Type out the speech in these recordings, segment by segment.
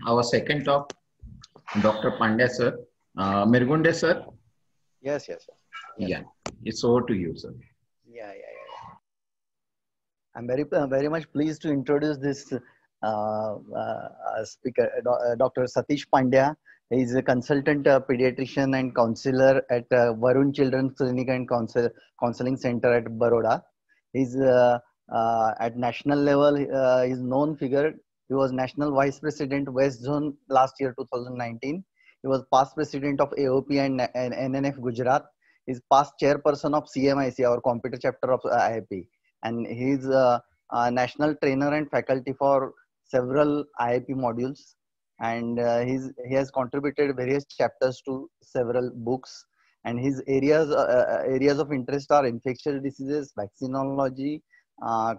our second talk, Dr. Pandya sir. Mirgunde sir. Yes. Yeah, it's over to you, sir. Yeah. I'm very much pleased to introduce this speaker, Dr. Satish Pandya. He is a consultant pediatrician and counselor at Varun Children's Clinic and Counseling Center at Baroda. He's at national level. He's known figure. He was National Vice President West Zone last year, 2019. He was past president of AOP and NNF Gujarat. He's past chairperson of CMIC, our computer chapter of IIP. And he's a national trainer and faculty for several IIP modules. And he has contributed various chapters to several books. And his areas of interest are infectious diseases, vaccinology,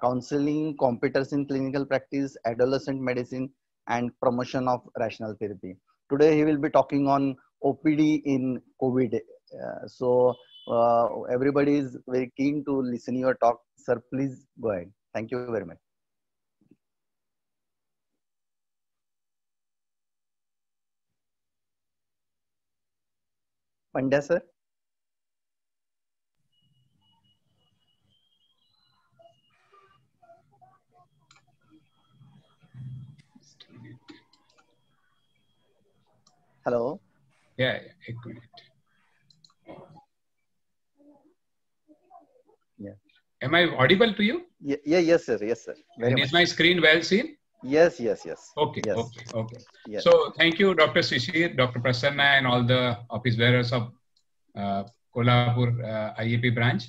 counseling, computers in clinical practice, adolescent medicine, and promotion of rational therapy. Today, he will be talking on OPD in COVID. Everybody is very keen to listen to your talk. Sir, please go ahead. Thank you very much. Pandya sir. Hello. Yeah, एक minute. Yeah. Am I audible to you? Yes, sir. Very much. Is my screen well seen? Yes. Okay. Yes. So thank you, Dr. Shishir, Dr. Prasanna, and all the office bearers of Kolhapur IAP branch.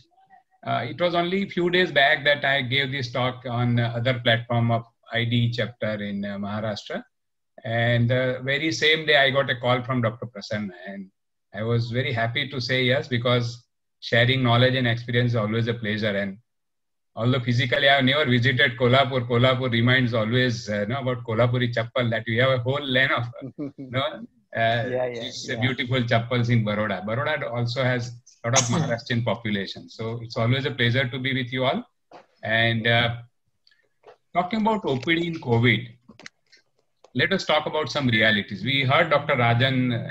It was only a few days back that I gave this talk on other platform of ID chapter in Maharashtra. And the very same day, I got a call from Dr. Prasanna. And I was very happy to say yes, because sharing knowledge and experience is always a pleasure. And although physically I have never visited Kolhapur, Kolhapur reminds always about Kolhapuri chappal, that we have a whole lane of these beautiful chappals in Baroda. Baroda also has a lot of Maharashtrian population. So it's always a pleasure to be with you all. And talking about OPD in COVID, let us talk about some realities. We heard Dr. Rajan,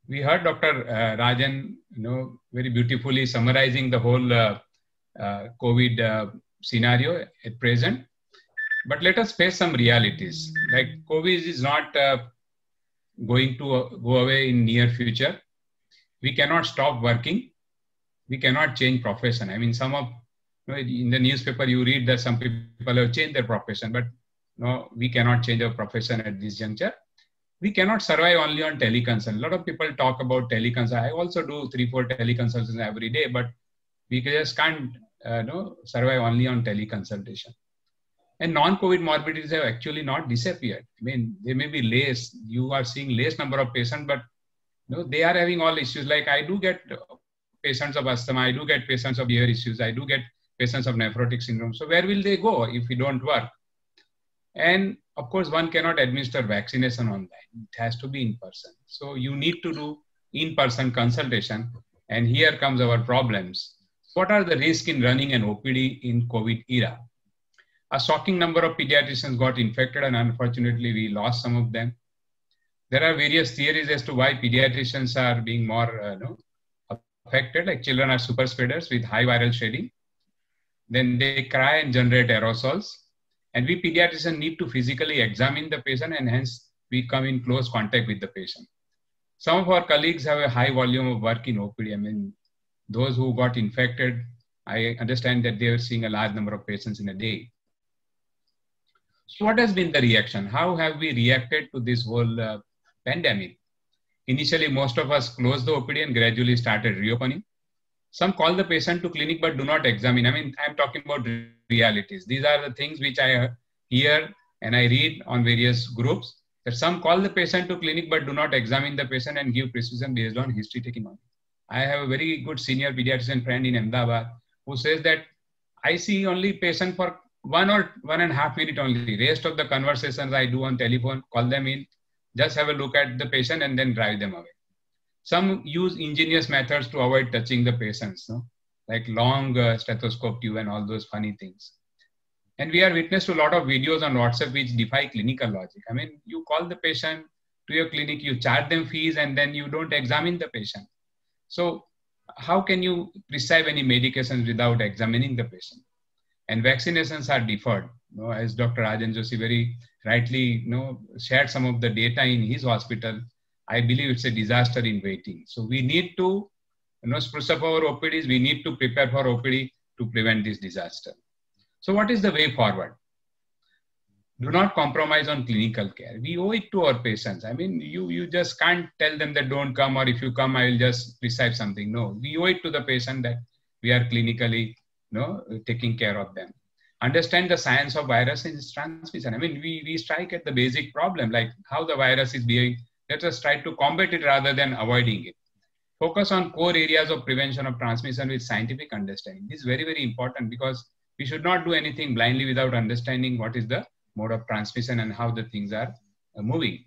we heard Dr. Rajan, very beautifully summarizing the whole COVID scenario at present. But let us face some realities. Like COVID is not going to go away in near future. We cannot stop working. We cannot change profession. I mean, in the newspaper you read that some people have changed their profession, but no, we cannot change our profession at this juncture. We cannot survive only on teleconsult. A lot of people talk about teleconsult. I also do 3-4 teleconsultations every day, but we just can't survive only on teleconsultation. And non-COVID morbidities have actually not disappeared. I mean, they may be less. You are seeing less number of patients, but they are having all issues. Like I do get patients of asthma, I do get patients of ear issues, I do get patients of nephrotic syndrome. So where will they go if we don't work? And of course, one cannot administer vaccination online. It has to be in person. So you need to do in-person consultation. And here comes our problems. What are the risks in running an OPD in COVID era? A shocking number of pediatricians got infected, and unfortunately, we lost some of them. There are various theories as to why pediatricians are being more affected, like children are super spreaders with high viral shedding. Then they cry and generate aerosols. And we pediatricians need to physically examine the patient, and hence we come in close contact with the patient. Some of our colleagues have a high volume of work in OPD. I mean, those who got infected, I understand that they are seeing a large number of patients in a day. So what has been the reaction? How have we reacted to this whole pandemic? Initially, most of us closed the OPD and gradually started reopening. Some call the patient to clinic but do not examine. I mean, I'm talking about realities. These are the things which I hear and I read on various groups, that some call the patient to clinic but do not examine the patient and give prescription based on history taking only. I have a very good senior pediatrician friend in Ahmedabad who says that I see only patient for 1 or 1.5 minutes only. Rest of the conversations I do on telephone, call them in, just have a look at the patient and then drive them away. Some use ingenious methods to avoid touching the patients. No? like long stethoscope tube and all those funny things. And we are witness to a lot of videos on WhatsApp which defy clinical logic. I mean, you call the patient to your clinic, you charge them fees, and then you don't examine the patient. So how can you prescribe any medications without examining the patient? And vaccinations are deferred. You know, as Dr. Rajan Joshi very rightly shared some of the data in his hospital, I believe it's a disaster in waiting. So we need to spruce up our OPDs. We need to prepare for OPD to prevent this disaster. So what is the way forward? Do not compromise on clinical care. We owe it to our patients. I mean, you just can't tell them that don't come, or if you come, I will just prescribe something. No, we owe it to the patient that we are clinically taking care of them. Understand the science of virus and its transmission. I mean, we strike at the basic problem, like how the virus is behaving. Let us try to combat it rather than avoiding it. Focus on core areas of prevention of transmission with scientific understanding. This is very, very important, because we should not do anything blindly without understanding what is the mode of transmission and how the things are moving.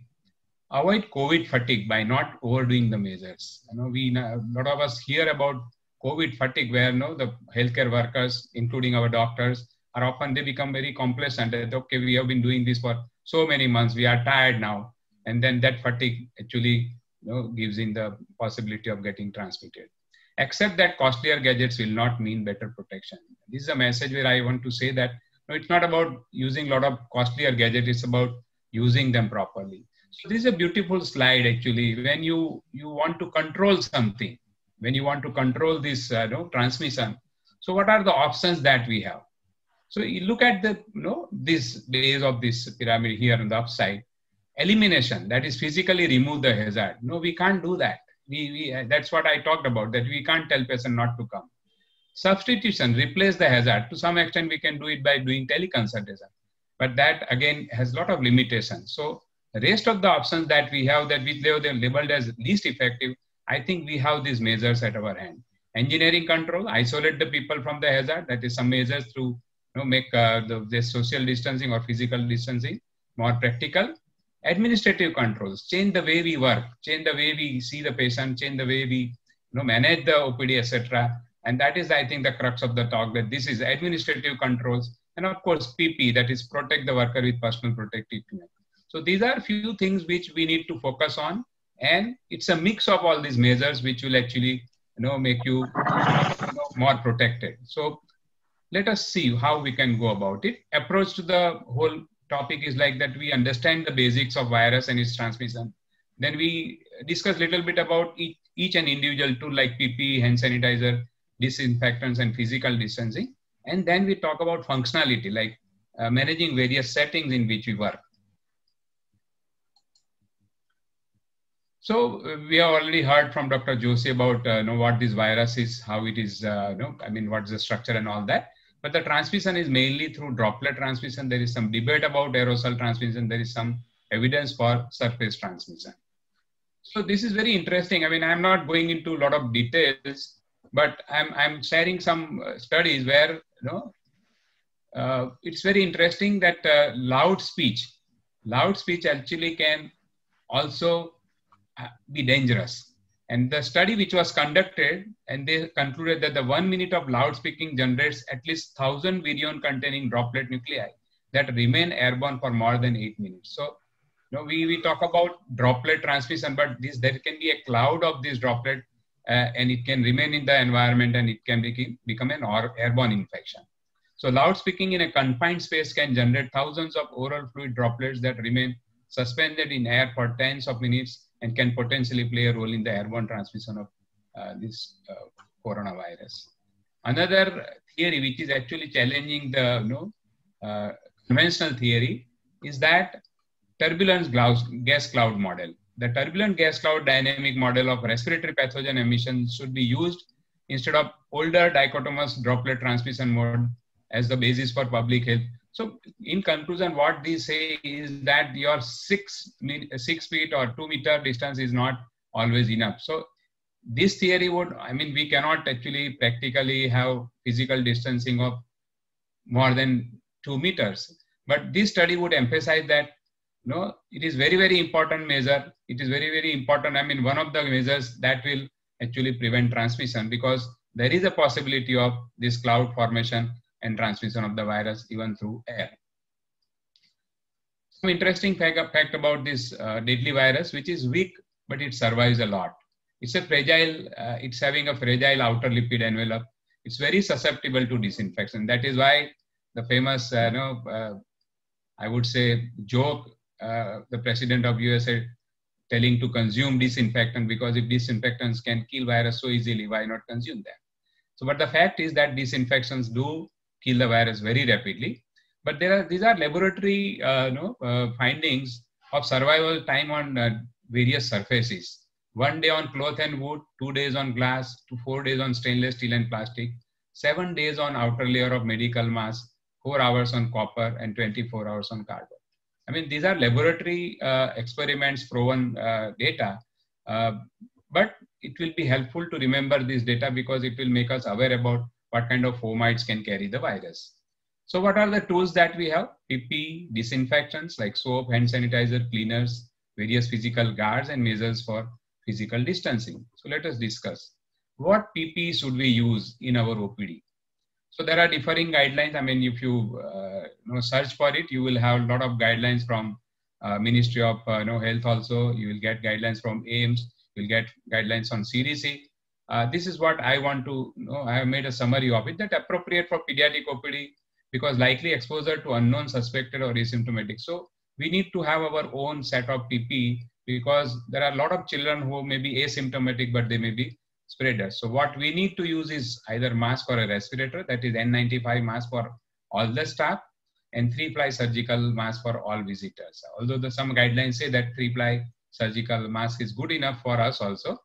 Avoid COVID fatigue by not overdoing the measures. A lot of us hear about COVID fatigue, where the healthcare workers, including our doctors, are often, they become very complacent. Okay, we have been doing this for so many months, we are tired now. And then that fatigue actually gives in the possibility of getting transmitted. Accept that costlier gadgets will not mean better protection. This is a message where I want to say that it's not about using a lot of costlier gadgets, it's about using them properly. So this is a beautiful slide actually. When you want to control something, when you want to control this transmission, so what are the options that we have? So you look at the this base of this pyramid here on the upside. Elimination, that is physically remove the hazard. No, we can't do that. That's what I talked about, that we can't tell patient not to come. Substitution, replace the hazard. To some extent, we can do it by doing teleconsultation, but that again has a lot of limitations. So the rest of the options that we have, that we have them labeled as least effective, I think we have these measures at our hand. Engineering control, isolate the people from the hazard. That is some measures through make the social distancing or physical distancing more practical. Administrative controls, change the way we work, change the way we see the patient, change the way we manage the OPD, etc. And that is, I think, the crux of the talk, that this is administrative controls. And of course, PP, that is protect the worker with personal protective equipment. So these are few things which we need to focus on. And it's a mix of all these measures which will actually make you more protected. So let us see how we can go about it. Approach to the whole topic is like that we understand the basics of virus and its transmission. Then we discuss a little bit about each and individual tool like PPE, hand sanitizer, disinfectants, and physical distancing. And then we talk about functionality, like managing various settings in which we work. So we have already heard from Dr. Joshi about what this virus is, how it is, what's the structure and all that. But the transmission is mainly through droplet transmission. There is some debate about aerosol transmission. There is some evidence for surface transmission. So this is very interesting. I mean, I'm not going into a lot of details, but I'm sharing some studies where, it's very interesting that loud speech actually can also be dangerous. And the study which was conducted, and they concluded that the 1 minute of loud speaking generates at least 1,000 virion containing droplet nuclei that remain airborne for more than 8 minutes. So, we talk about droplet transmission, but there can be a cloud of this droplet and it can remain in the environment and it can become an airborne infection. So loud speaking in a confined space can generate thousands of oral fluid droplets that remain suspended in air for tens of minutes and can potentially play a role in the airborne transmission of this coronavirus. Another theory which is actually challenging the conventional theory is that turbulence gas cloud model. The turbulent gas cloud dynamic model of respiratory pathogen emission should be used instead of older dichotomous droplet transmission mode as the basis for public health. So in conclusion, what they say is that your 6 feet or 2 meter distance is not always enough. So this theory would, we cannot actually practically have physical distancing of more than 2 meters. But this study would emphasize that, it is very, very important measure. It is very, very important. One of the measures that will actually prevent transmission, because there is a possibility of this cloud formation and transmission of the virus even through air. Some interesting fact about this deadly virus, which is weak, but it survives a lot. It's a fragile, it's having a fragile outer lipid envelope. It's very susceptible to disinfection. That is why the famous, I would say, joke, the president of USA telling to consume disinfectant, because if disinfectants can kill virus so easily, why not consume them? So, but the fact is that disinfectants do kill the virus very rapidly. But these are laboratory findings of survival time on various surfaces. 1 day on cloth and wood, 2 days on glass, 4 days on stainless steel and plastic, 7 days on outer layer of medical mask, 4 hours on copper, and 24 hours on cardboard. I mean, these are laboratory experiments, proven data, but it will be helpful to remember this data because it will make us aware about what kind of fomites can carry the virus. So what are the tools that we have? PPE, disinfectants like soap, hand sanitizer, cleaners, various physical guards, and measures for physical distancing. So let us discuss. What PPE should we use in our OPD? So there are differing guidelines. I mean, if you search for it, you will have a lot of guidelines from Ministry of Health also. You will get guidelines from AIIMS. You will get guidelines on CDC. This is what I want to know. I have made a summary of it that appropriate for pediatric OPD because likely exposure to unknown, suspected, or asymptomatic. So we need to have our own set of PPE because there are a lot of children who may be asymptomatic, but they may be spreaders. So what we need to use is either mask or a respirator, that is N95 mask for all the staff and 3-ply surgical mask for all visitors. Although some guidelines say that 3-ply surgical mask is good enough for us also,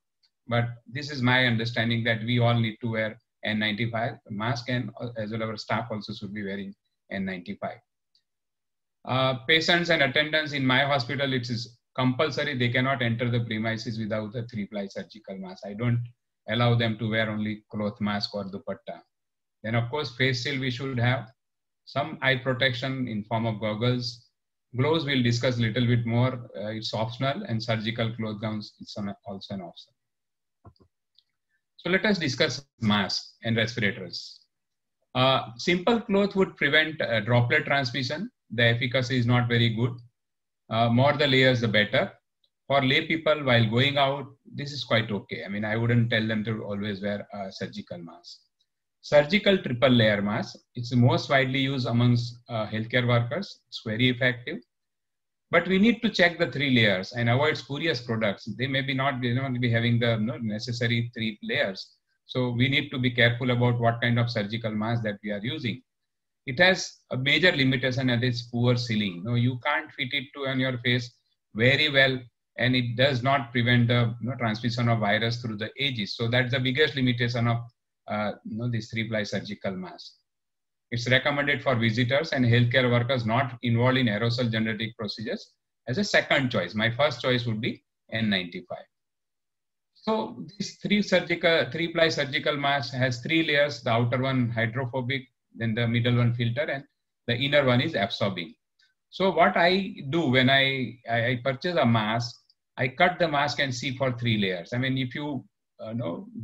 but this is my understanding that we all need to wear N95 mask and as well our staff also should be wearing N95. Patients and attendants in my hospital, it is compulsory. They cannot enter the premises without a 3-ply surgical mask. I don't allow them to wear only cloth mask or dupatta. Then of course, face shield we should have. Some eye protection in form of goggles. Gloves we'll discuss a little bit more. It's optional, and surgical cloth gowns is also an option. So let us discuss masks and respirators. Simple cloth would prevent droplet transmission. The efficacy is not very good. More the layers, the better. For lay people, while going out, this is quite okay. I mean, I wouldn't tell them to always wear a surgical mask. Surgical triple layer mask, it's the most widely used amongst healthcare workers. It's very effective. But we need to check the 3 layers and avoid spurious products. They may be not be having the necessary 3 layers. So we need to be careful about what kind of surgical mask that we are using. It has a major limitation, and it's poor sealing. You can't fit it on your face very well, and it does not prevent the transmission of virus through the edges. So that's the biggest limitation of this 3-ply surgical mask. It's recommended for visitors and healthcare workers not involved in aerosol generating procedures as a second choice. My first choice would be N95. So this 3-ply surgical mask has 3 layers. The outer one hydrophobic, then the middle one filter, and the inner one is absorbing. So what I do when I purchase a mask, I cut the mask and see for 3 layers. I mean, if you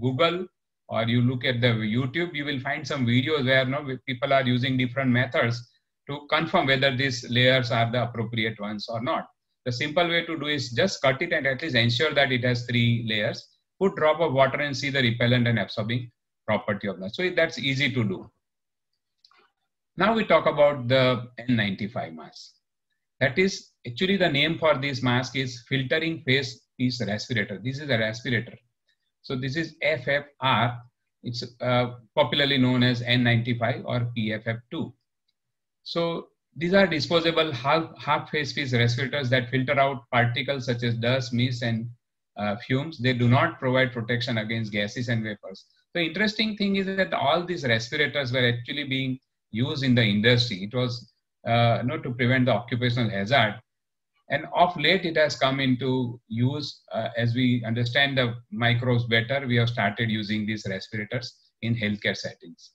Google or you look at the YouTube, you will find some videos where people are using different methods to confirm whether these layers are the appropriate ones or not. The simple way to do is just cut it and at least ensure that it has 3 layers. Put drop of water and see the repellent and absorbing property of that. So that's easy to do. Now we talk about the N95 mask. That is actually the name for this mask is filtering face piece respirator. This is a respirator. So this is FFR. It's popularly known as N95 or PFF2. So these are disposable half face piece respirators that filter out particles such as dust, mist, and fumes. They do not provide protection against gases and vapors. The interesting thing is that all these respirators were actually being used in the industry. It was to prevent the occupational hazard. And of late, it has come into use as we understand the microbes better. We have started using these respirators in healthcare settings.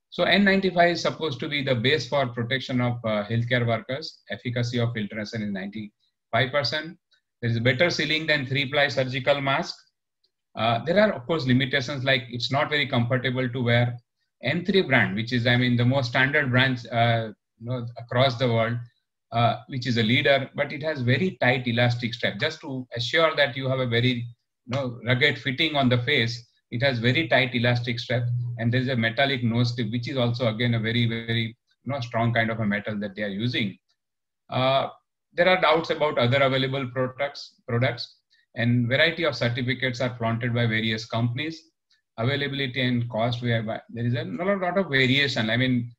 So N95 is supposed to be the base for protection of healthcare workers. Efficacy of filtration is 95%. There is better sealing than 3-ply surgical mask. There are, of course, limitations, like it's not very comfortable to wear. M3 brand, which is, I mean, the most standard brand across the world, which is a leader, but it has very tight elastic strap. Just to assure that you have a very rugged fitting on the face, it has very tight elastic strap, and there is a metallic nose clip, which is also again a very, very strong kind of a metal that they are using. There are doubts about other available products, and variety of certificates are flaunted by various companies. Availability and cost, there is a lot of variation. I mean,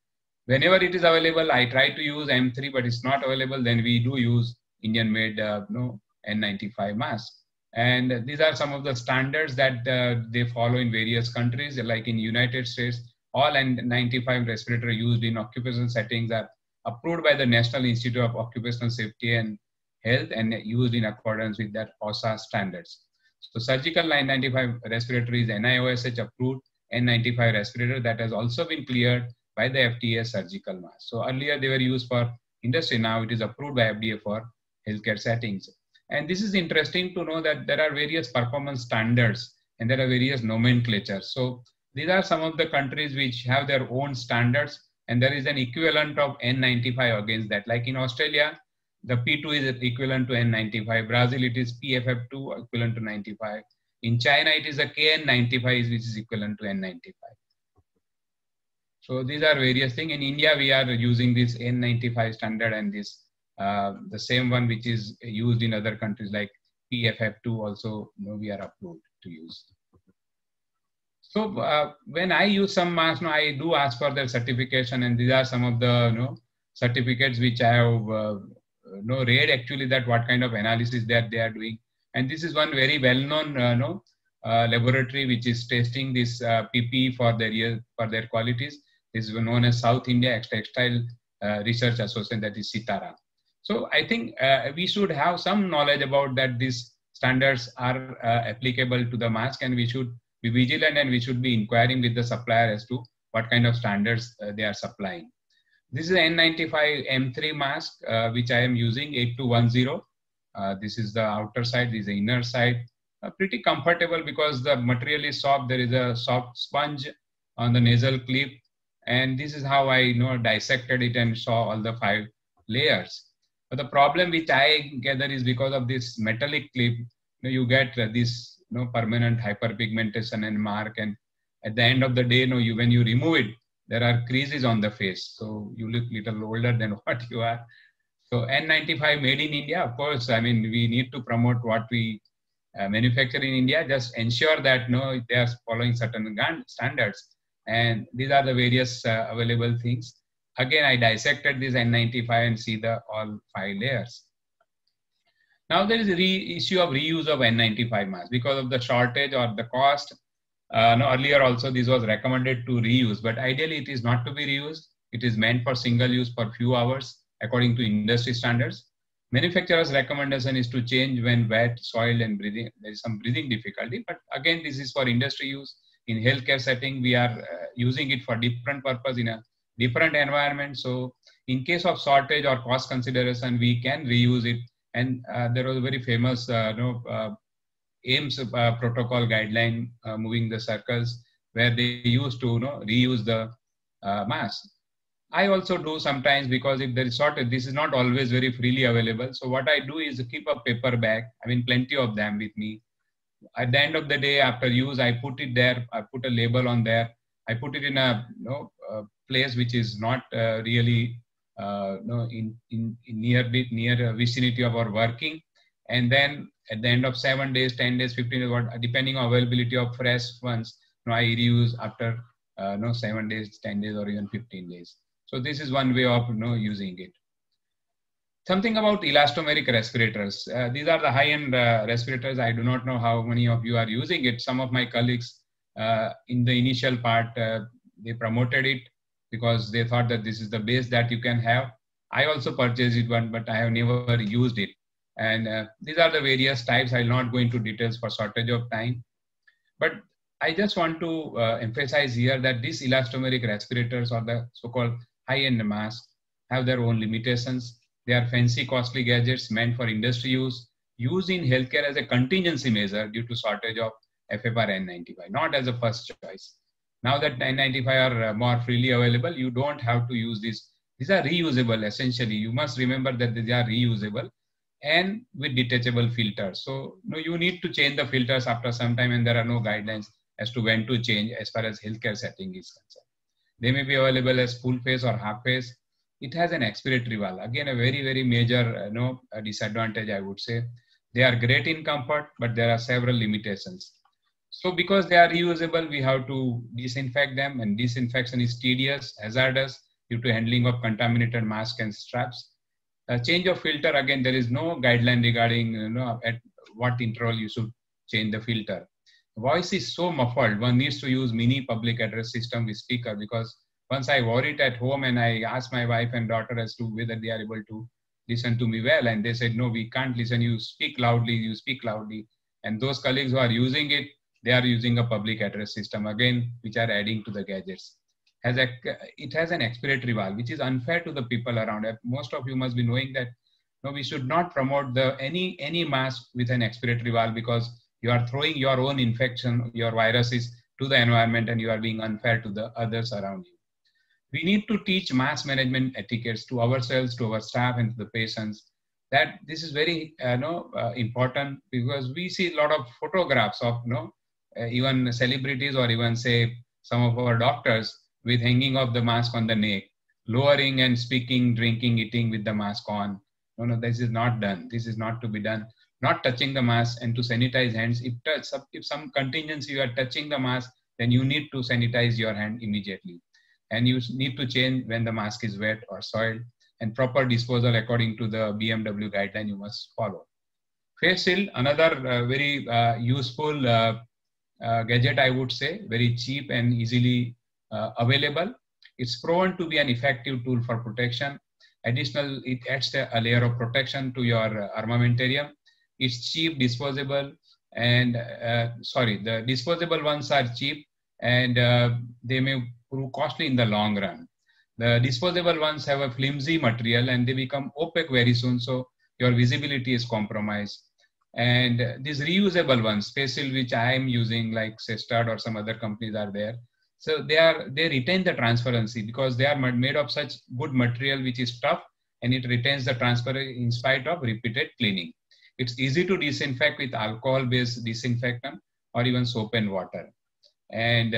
whenever it is available, I try to use M3, but it's not available, then we do use Indian-made N95 mask. And these are some of the standards that they follow in various countries. Like in United States, all N95 respirator used in occupational settings are approved by the National Institute of Occupational Safety and Health and used in accordance with that OSHA standards. So surgical N95 respirator is NIOSH approved N95 respirator that has also been cleared by the FDA surgical mask. So earlier they were used for industry, now it is approved by FDA for healthcare settings. And this is interesting to know that there are various performance standards and there are various nomenclatures. So these are some of the countries which have their own standards, and there is an equivalent of N95 against that. Like in Australia, the P2 is equivalent to N95. Brazil, it is PFF2 equivalent to 95. In China, it is a KN95 which is equivalent to N95. So these are various things. In India, we are using this N95 standard and this the same one which is used in other countries like PFF2 also we are approved to use. So when I use some masks, I do ask for their certification, and these are some of the certificates which I have read actually that what kind of analysis that they are doing. And this is one very well-known laboratory which is testing this PPE for their qualities. This is known as South India Textile Research Association, that is SITARA. So I think we should have some knowledge about that these standards are applicable to the mask, and we should be vigilant and we should be inquiring with the supplier as to what kind of standards they are supplying. This is N95 M3 mask, which I am using 8210. This is the outer side, this is the inner side. Pretty comfortable because the material is soft. There is a soft sponge on the nasal clip. And this is how I dissected it and saw all the 5 layers. But the problem which I gather is because of this metallic clip, you get this permanent hyperpigmentation and mark. And at the end of the day, when you remove it, there are creases on the face. So you look little older than what you are. So N95 made in India, of course, I mean, we need to promote what we manufacture in India. Just ensure that they are following certain standards. And these are the various available things. Again, I dissected this N95 and see all 5 layers. Now there is a issue of reuse of N95 mask because of the shortage or the cost. Earlier also this was recommended to reuse, but ideally it is not to be reused. It is meant for single use for few hours according to industry standards. Manufacturer's recommendation is to change when wet, soiled and breathing. There is some breathing difficulty, but again, this is for industry use. In healthcare setting, we are using it for different purpose in a different environment. So in case of shortage or cost consideration, we can reuse it. And there was a very famous AIMS protocol guideline moving the circles where they used to reuse the mask. I also do sometimes because if there is shortage, this is not always very freely available. So what I do is keep a paper bag. I mean, plenty of them with me. At the end of the day, after use, I put it there. I put a label on there. I put it in a place which is not really in near vicinity of our working. And then at the end of 7 days, 10 days, 15 days, depending on availability of fresh ones, I reuse after 7 days, 10 days, or even 15 days. So this is one way of using it. Something about elastomeric respirators. These are the high-end respirators. I do not know how many of you are using it. Some of my colleagues in the initial part, they promoted it because they thought that this is the base that you can have. I also purchased it one, but I have never used it. And these are the various types. I will not go into details for shortage of time. But I just want to emphasize here that these elastomeric respirators or the so-called high-end masks have their own limitations. They are fancy, costly gadgets meant for industry use, used in healthcare as a contingency measure due to shortage of FFR N95, not as a first choice. Now that N95 are more freely available, you don't have to use this. These are reusable essentially. You must remember that they are reusable and with detachable filters. So you need to change the filters after some time, and there are no guidelines as to when to change as far as healthcare setting is concerned. They may be available as full face or half face. It has an expiratory valve. Again, a very, very major disadvantage, I would say. They are great in comfort, but there are several limitations. So because they are reusable, we have to disinfect them, and disinfection is tedious, hazardous due to handling of contaminated mask and straps. Change of filter, again, there is no guideline regarding at what interval you should change the filter. Voice is so muffled, one needs to use mini public address system with speaker, because once I wore it at home and I asked my wife and daughter as to whether they are able to listen to me well, and they said, no, we can't listen, you speak loudly. And those colleagues who are using it, they are using a public address system, again, which are adding to the gadgets. It has an expiratory valve, which is unfair to the people around. Most of you must be knowing that we should not promote any mask with an expiratory valve, because you are throwing your own infection, your viruses to the environment, and you are being unfair to the others around you. We need to teach mask management etiquettes to ourselves, to our staff, and to the patients. That this is very important, because we see a lot of photographs of even celebrities, or even say some of our doctors, with hanging of the mask on the neck, lowering and speaking, drinking, eating with the mask on. No, this is not done. This is not to be done. Not touching the mask, and to sanitize hands. If some contingency you are touching the mask, then you need to sanitize your hand immediately. And you need to change when the mask is wet or soiled, and proper disposal according to the BMW guideline you must follow. Face shield, another very useful gadget, I would say, very cheap and easily available. It's proven to be an effective tool for protection. Additional, it adds a layer of protection to your armamentarium. It's cheap, disposable, and the disposable ones are cheap, and they may prove costly in the long run. The disposable ones have a flimsy material, and they become opaque very soon, so your visibility is compromised. And these reusable ones, face shield, which I am using, like say Stud or some other companies are there. So they retain the transparency, because they are made of such good material, which is tough, and it retains the transparency in spite of repeated cleaning. It's easy to disinfect with alcohol-based disinfectant or even soap and water. And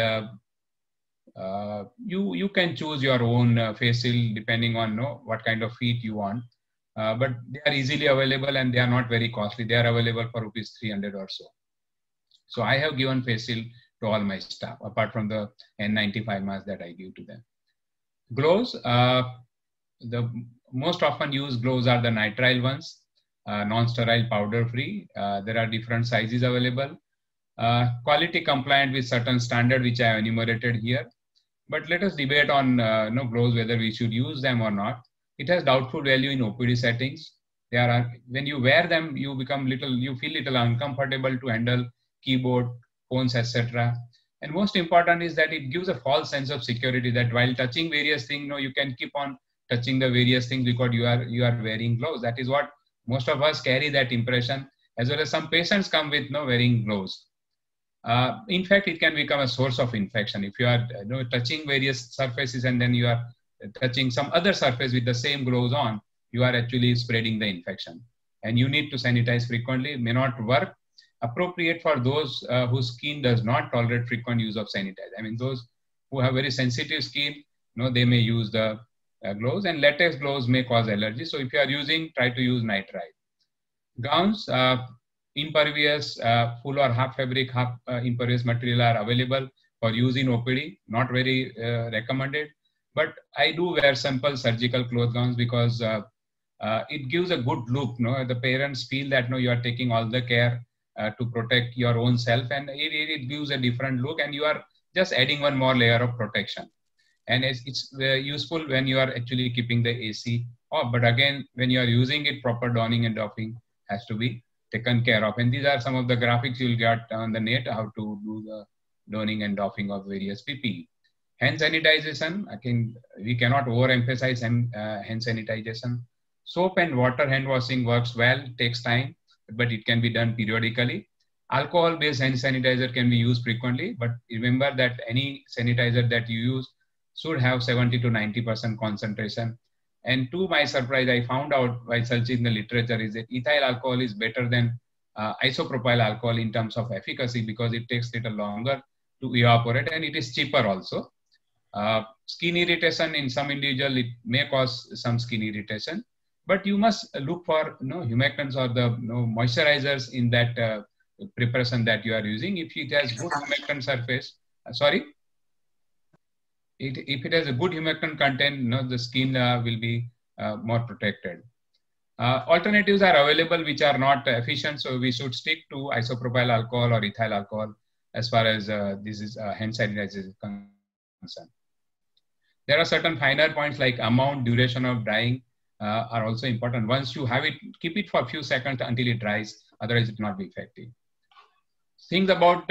you can choose your own face shield depending on what kind of feet you want. But they are easily available, and they are not very costly. They are available for rupees 300 or so. So I have given face shield to all my staff, apart from the N95 mask that I give to them. Gloves, the most often used gloves are the nitrile ones, non-sterile, powder-free. There are different sizes available. Quality compliant with certain standard, which I have enumerated here. But let us debate on gloves, whether we should use them or not. It has doubtful value in OPD settings. When you wear them, you feel little uncomfortable to handle keyboard, phones, etc. And most important is that it gives a false sense of security, that while touching various things, you can keep on touching the various things because you are wearing gloves. That is what most of us carry, that impression, as well as some patients come with wearing gloves. In fact, it can become a source of infection. If you are touching various surfaces and then you are touching some other surface with the same gloves on, you are actually spreading the infection. And you need to sanitize frequently. It may not work. Appropriate for those whose skin does not tolerate frequent use of sanitizer. I mean, those who have very sensitive skin, they may use the gloves, and latex gloves may cause allergy. So if you are using, try to use nitrile. Gowns, impervious, full or half fabric, half impervious material are available for use in OPD, not very recommended. But I do wear simple surgical cloth gowns because it gives a good look. The parents feel that you are taking all the care to protect your own self, and it gives a different look, and you are just adding one more layer of protection. And it's useful when you are actually keeping the AC off. But again, when you are using it, proper donning and doffing has to be taken care of. And these are some of the graphics you'll get on the net, how to do the donning and doffing of various PPE. Hand sanitization, we cannot overemphasize hand sanitization. Soap and water hand washing works well, takes time, but it can be done periodically. Alcohol-based hand sanitizer can be used frequently, but remember that any sanitizer that you use should have 70 to 90% concentration. And to my surprise, I found out while searching the literature is that ethyl alcohol is better than isopropyl alcohol in terms of efficacy because it takes little longer to evaporate and it is cheaper also. Skin irritation in some individual, it may cause some skin irritation, but you must look for humectants or the moisturizers in that preparation that you are using. If it has good humectant surface, if it has a good humectant content, the skin will be more protected. Alternatives are available which are not efficient, so we should stick to isopropyl alcohol or ethyl alcohol as far as this is hand sanitizer is concerned. There are certain finer points like amount, duration of drying are also important. Once you have it, keep it for a few seconds until it dries, otherwise it will not be effective. Things about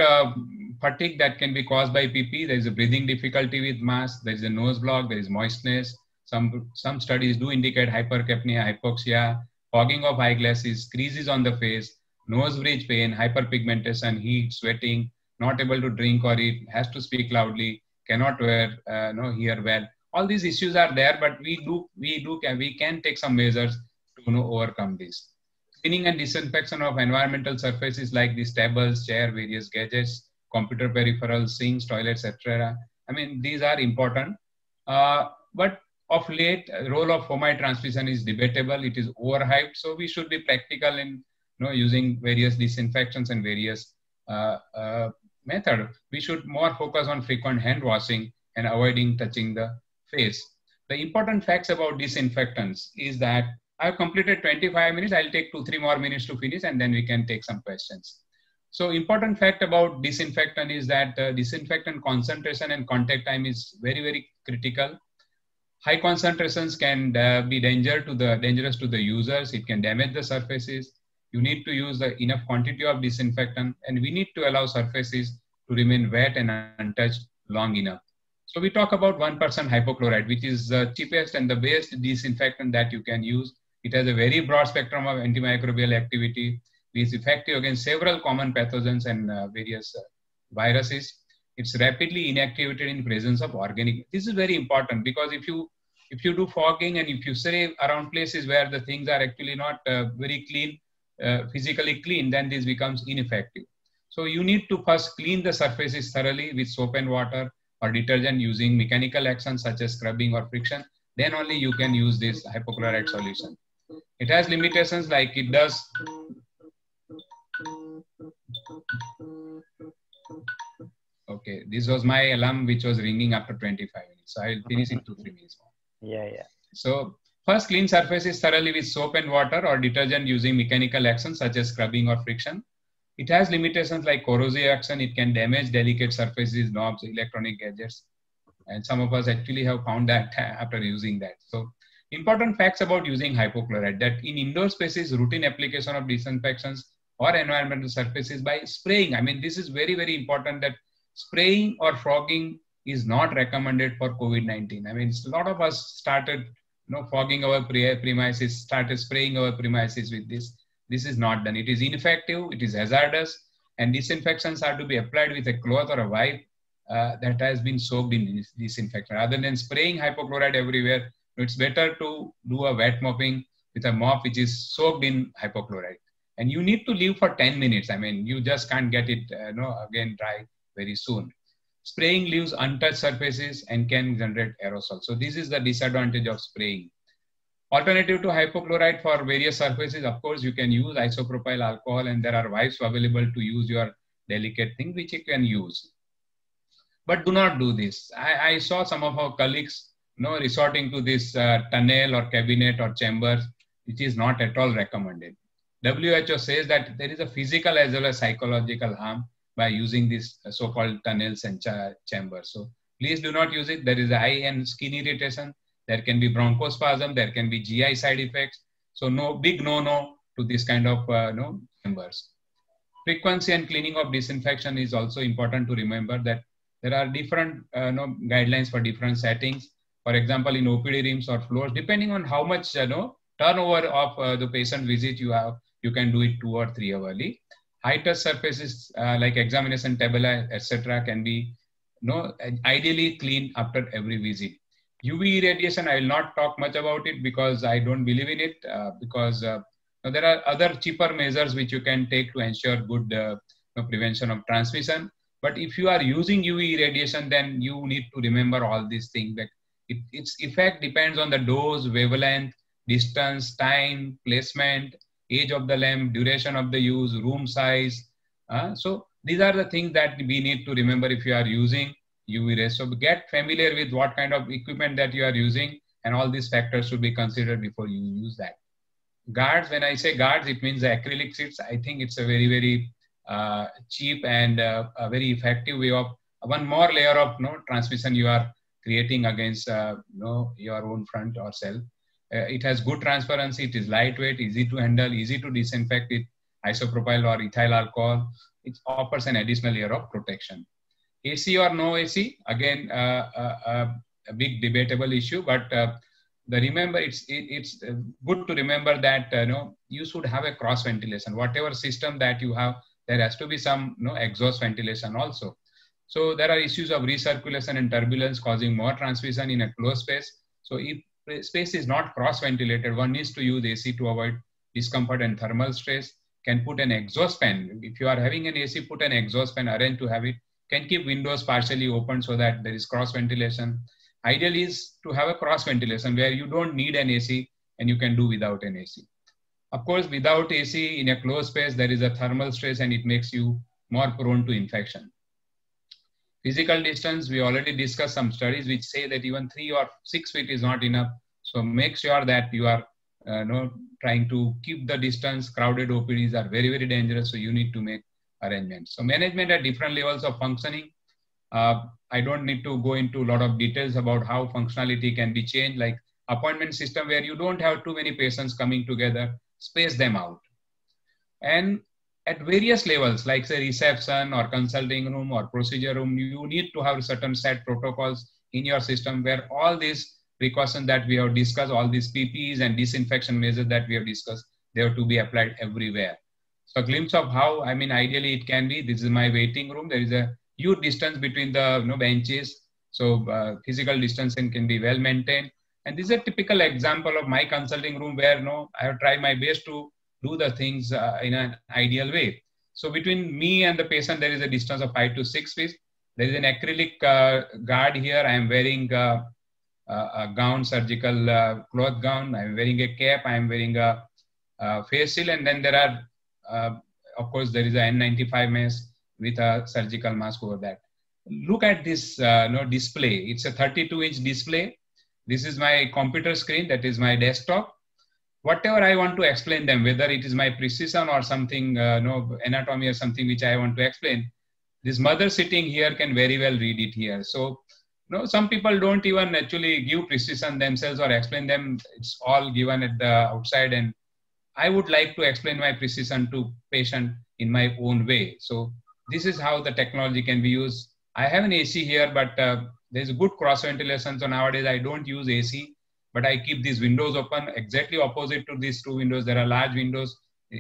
fatigue that can be caused by PP. There is a breathing difficulty with mask. There is a nose block. There is moistness. Some studies do indicate hypercapnia, hypoxia, fogging of eyeglasses, creases on the face, nose bridge pain, hyperpigmentation, heat, sweating, not able to drink or eat, has to speak loudly, cannot hear well. All these issues are there, but we can take some measures to overcome this. Cleaning and disinfection of environmental surfaces like these tables, chair, various gadgets, computer peripherals, sinks, toilets, etc. I mean, these are important. But of late, role of fomite transmission is debatable. It is overhyped. So we should be practical in using various disinfectants and various methods. We should more focus on frequent hand washing and avoiding touching the face. The important facts about disinfectants is that I've completed 25 minutes. I'll take 2-3 more minutes to finish and then we can take some questions. So important fact about disinfectant is that disinfectant concentration and contact time is very, very critical. High concentrations can be dangerous to the users. It can damage the surfaces. You need to use the enough quantity of disinfectant and we need to allow surfaces to remain wet and untouched long enough. So we talk about 1% hypochlorite, which is the cheapest and the best disinfectant that you can use. It has a very broad spectrum of antimicrobial activity. It is effective against several common pathogens and various viruses. It's rapidly inactivated in presence of organic. This is very important because if you do fogging and if you stay around places where the things are actually not very clean, physically clean, then this becomes ineffective. So you need to first clean the surfaces thoroughly with soap and water or detergent using mechanical action such as scrubbing or friction. Then only you can use this hypochlorite solution. It has limitations like it does. Okay, this was my alarm which was ringing after 25 minutes. So I will finish in 2-3 minutes more. Yeah. So first clean surfaces thoroughly with soap and water or detergent using mechanical action such as scrubbing or friction. It has limitations like corrosive action. It can damage delicate surfaces, knobs, electronic gadgets. And some of us actually have found that after using that. So important facts about using hypochlorite, that in indoor spaces, routine application of disinfectants or environmental surfaces by spraying. I mean, this is very, very important that spraying or fogging is not recommended for COVID-19. I mean, a lot of us started fogging our premises, started spraying our premises with this. This is not done. It is ineffective, it is hazardous, and disinfectants are to be applied with a cloth or a wipe that has been soaked in disinfectant. Rather than spraying hypochlorite everywhere, it's better to do a wet mopping with a mop which is soaked in hypochlorite. And you need to leave for 10 minutes. I mean, you just can't get it again dry very soon. Spraying leaves untouched surfaces and can generate aerosol. So this is the disadvantage of spraying. Alternative to hypochlorite for various surfaces, of course, you can use isopropyl alcohol, and there are wipes available to use your delicate thing, which you can use. But do not do this. I saw some of our colleagues resorting to this tunnel or cabinet or chambers, which is not at all recommended. WHO says that there is a physical as well as psychological harm by using these so-called tunnels and chambers. So please do not use it. There is eye and skin irritation. There can be bronchospasm. There can be GI side effects. So big no to this kind of chambers. Frequency and cleaning of disinfection is also important to remember that there are different guidelines for different settings. For example, in OPD rooms or floors, depending on how much turnover of the patient visit you have, you can do it 2 or 3 hourly. High touch surfaces like examination table, etc., can be ideally cleaned after every visit. UV radiation, I will not talk much about it because I don't believe in it, because there are other cheaper measures which you can take to ensure good prevention of transmission. But if you are using UV radiation, then you need to remember all these things. That its effect depends on the dose, wavelength, distance, time, placement, age of the lamp, duration of the use, room size. So these are the things that we need to remember if you are using UV rays. So get familiar with what kind of equipment that you are using, and all these factors should be considered before you use that. Guards, when I say guards, it means the acrylic sheets. I think it's a very, very cheap and a very effective way of one more layer of transmission you are creating against your own front or self. It has good transparency. It is lightweight, easy to handle, easy to disinfect with isopropyl or ethyl alcohol. It offers an additional layer of protection. AC or no AC, again, a big debatable issue, but remember, it's good to remember that you should have a cross ventilation. Whatever system that you have, there has to be some exhaust ventilation also. So there are issues of recirculation and turbulence causing more transmission in a closed space. So if space is not cross ventilated, one needs to use AC to avoid discomfort and thermal stress. Can put an exhaust fan. If you are having an AC, put an exhaust fan, arrange to have it. Can keep windows partially open so that there is cross ventilation. Ideal is to have a cross ventilation where you don't need an AC and you can do without an AC. Of course, without AC in a closed space, there is a thermal stress and it makes you more prone to infection. Physical distance, we already discussed some studies which say that even 3 or 6 feet is not enough. So make sure that you are trying to keep the distance. Crowded OPDs are very, very dangerous. So you need to make arrangements. So management at different levels of functioning. I don't need to go into a lot of details about how functionality can be changed, like appointment system where you don't have too many patients coming together, space them out. And at various levels, like say reception or consulting room or procedure room, you need to have certain set protocols in your system where all these precautions that we have discussed, all these PPEs and disinfection measures that we have discussed, they have to be applied everywhere. So a glimpse of how, I mean, ideally it can be, this is my waiting room. There is a huge distance between the benches. So physical distancing can be well maintained. And this is a typical example of my consulting room where I have tried my best to do the things in an ideal way. So between me and the patient, there is a distance of 5 to 6 feet. There is an acrylic guard here. I am wearing a gown, surgical cloth gown. I am wearing a cap. I am wearing a face shield. And then there are, of course, there is a N95 mask with a surgical mask over that. Look at this display. It's a 32-inch display. This is my computer screen. That is my desktop. Whatever I want to explain them, whether it is my precision or something, anatomy or something which I want to explain, this mother sitting here can very well read it here. So, some people don't even actually give precision themselves or explain them. It's all given at the outside, and I would like to explain my precision to patient in my own way. So this is how the technology can be used. I have an AC here, but there's a good cross ventilation. So nowadays I don't use AC, but I keep these windows open exactly opposite to these two windows. There are large windows.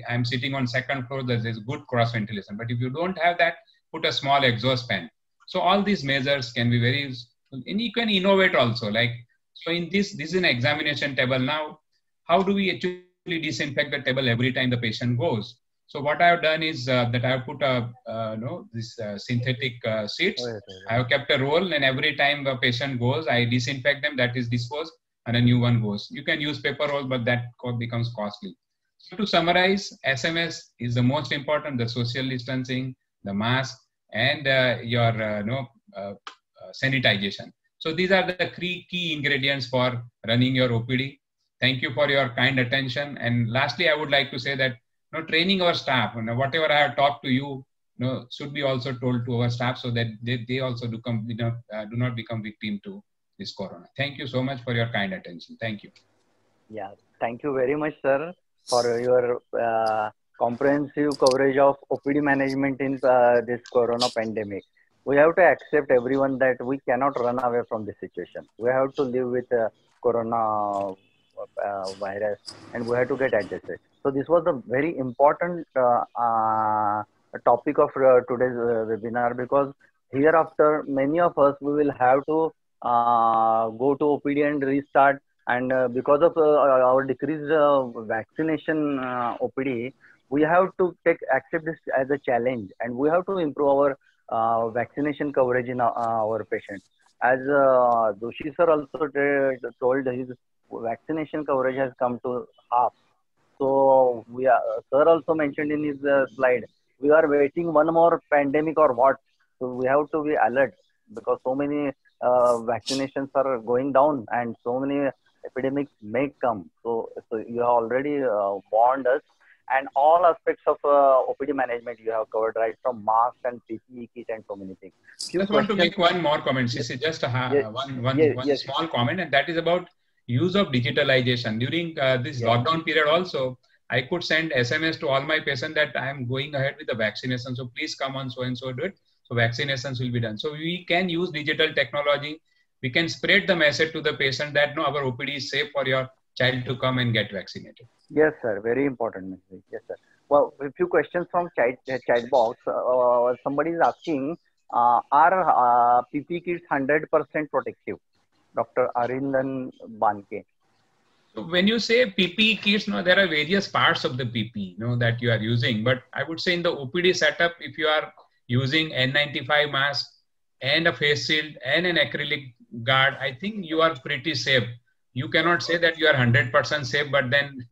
I'm sitting on second floor. There's good cross ventilation. But if you don't have that, put a small exhaust fan. So all these measures can be very, and you can innovate also. Like, so in this is an examination table. Now, how do we actually disinfect the table every time the patient goes? So what I have done is that I have put this synthetic sheets. I have kept a roll, and every time the patient goes, I disinfect them. That is disposed, and a new one goes. You can use paper roll, but that becomes costly. So to summarize, SMS is the most important: the social distancing, the mask, and your sanitization. So these are the three key ingredients for running your OPD. Thank you for your kind attention. And lastly, I would like to say that training our staff, whatever I have talked to you, should be also told to our staff so that they also do not become victim to this corona. Thank you so much for your kind attention. Thank you. Yeah, thank you very much, sir, for your comprehensive coverage of OPD management in this corona pandemic. We have to accept, everyone, that we cannot run away from this situation. We have to live with corona virus, and we have to get adjusted. So this was a very important topic of today's webinar, because hereafter many of us we will have to go to OPD and restart, and because of our decreased vaccination OPD, we have to accept this as a challenge, and we have to improve our vaccination coverage in our patients. As Doshi sir also told, his vaccination coverage has come to half. So sir also mentioned in his slide, we are waiting one more pandemic or what? So we have to be alert, because so many vaccinations are going down and so many epidemics may come. So you have already warned us, and all aspects of OPD management you have covered, right from mask and PPE kit and so many things. Just want to make one more comment. This is just one small comment, and that is about use of digitalization. During this lockdown period also, I could send SMS to all my patients that I am going ahead with the vaccination. So please come on so and so do it. So vaccinations will be done. So we can use digital technology. We can spread the message to the patient that no, our OPD is safe for your child to come and get vaccinated. Yes, sir. Very important message. Yes, sir. Well, a few questions from chat box. Somebody is asking, are PPE kits 100% protective? Dr. Arindan Banke. So when you say PPE kits, there are various parts of the PPE that you are using. But I would say in the OPD setup, if you are using N95 mask and a face shield and an acrylic guard, I think you are pretty safe. You cannot say that you are 100% safe, but then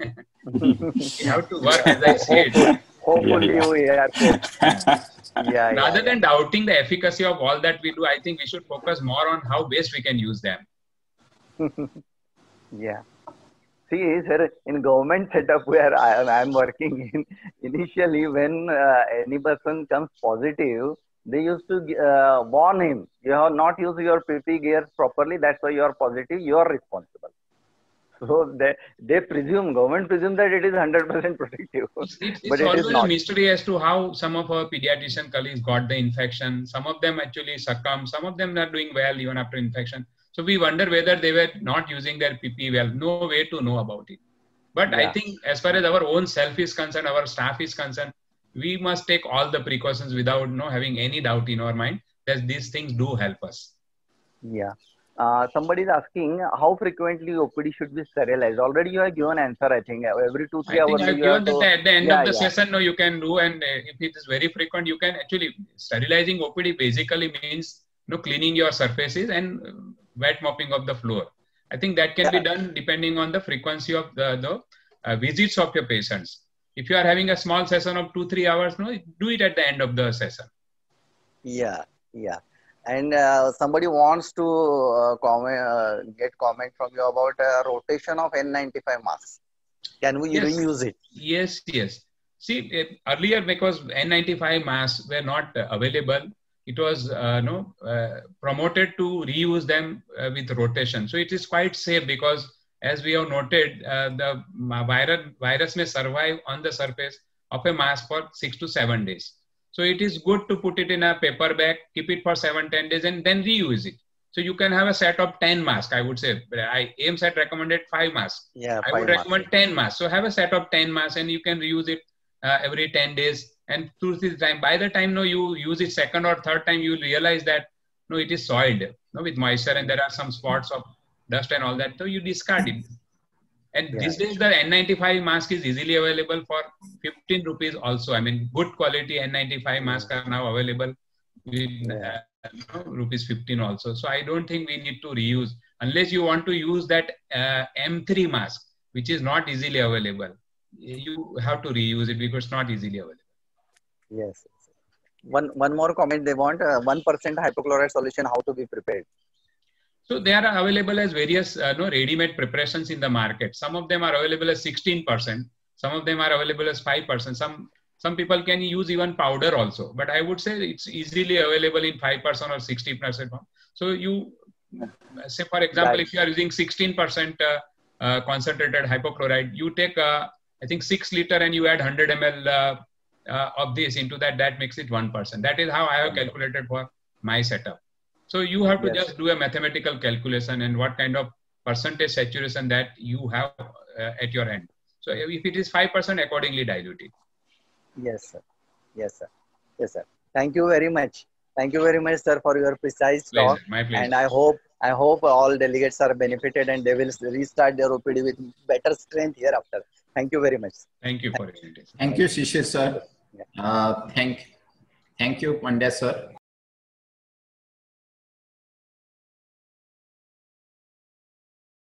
you have to work, as I said. Hopefully, we are safe. Rather than doubting the efficacy of all that we do, I think we should focus more on how best we can use them. Yeah. See, sir, in government setup where I am working in, initially when any person comes positive, they used to warn him, you have not used your PPE gears properly, that's why you are positive, you are responsible. So they presume, government presume that it is 100% protective. It's always a mystery as to how some of our pediatrician colleagues got the infection. Some of them actually succumb. Some of them are doing well even after infection. So we wonder whether they were not using their PPE well. No way to know about it. But I think as far as our own self is concerned, our staff is concerned, we must take all the precautions without having any doubt in our mind that these things do help us. Yeah. Somebody is asking how frequently OPD should be sterilized. Already you have given answer, I think. Every 2-3 hours. I think I have given that at the end of the session, you can do. And if it is very frequent, you can actually, sterilizing OPD basically means cleaning your surfaces and wet mopping of the floor. I think that can be done depending on the frequency of the visits of your patients. If you are having a small session of 2-3 hours, do it at the end of the session. Yeah. And somebody wants to get comment from you about rotation of N95 masks. Can we reuse it? Yes. See, earlier because N95 masks were not available, it was promoted to reuse them with rotation. So it is quite safe because, as we have noted, the virus may survive on the surface of a mask for 6 to 7 days. So it is good to put it in a paper bag, keep it for 7-10 days, and then reuse it. So you can have a set of 10 masks, I would say. AIIMS had recommended 5 masks. I would recommend 10 masks. So have a set of 10 masks and you can reuse it every 10 days. And through this time, by the time you use it second or third time, you will realize that it is soiled with moisture and there are some spots of dust and all that. So you discard it. And these days, the N95 mask is easily available for 15 rupees also. I mean, good quality N95 masks are now available with rupees 15 also. So I don't think we need to reuse unless you want to use that M3 mask, which is not easily available. You have to reuse it because it's not easily available. Yes. One more comment they want, 1% hypochlorite solution, how to be prepared. So they are available as various ready-made preparations in the market. Some of them are available as 16%. Some of them are available as 5%. Some people can use even powder also. But I would say it's easily available in 5% or 60%. So you say, for example, if you are using 16% concentrated hypochlorite, you take, I think 6 liter and you add 100 ml of this into that. That makes it 1%. That is how I have calculated for my setup. So you have to just do a mathematical calculation and what kind of percentage saturation that you have at your end. So if it is 5%, accordingly dilute it. Yes, sir. Yes, sir. Yes, sir. Thank you very much. Thank you very much, sir, for your precise talk. My pleasure. And I hope all delegates are benefited and they will restart their OPD with better strength hereafter. Thank you very much. Thank you for your invitation. Thank you, Shishir sir. Thank you, Pandya sir.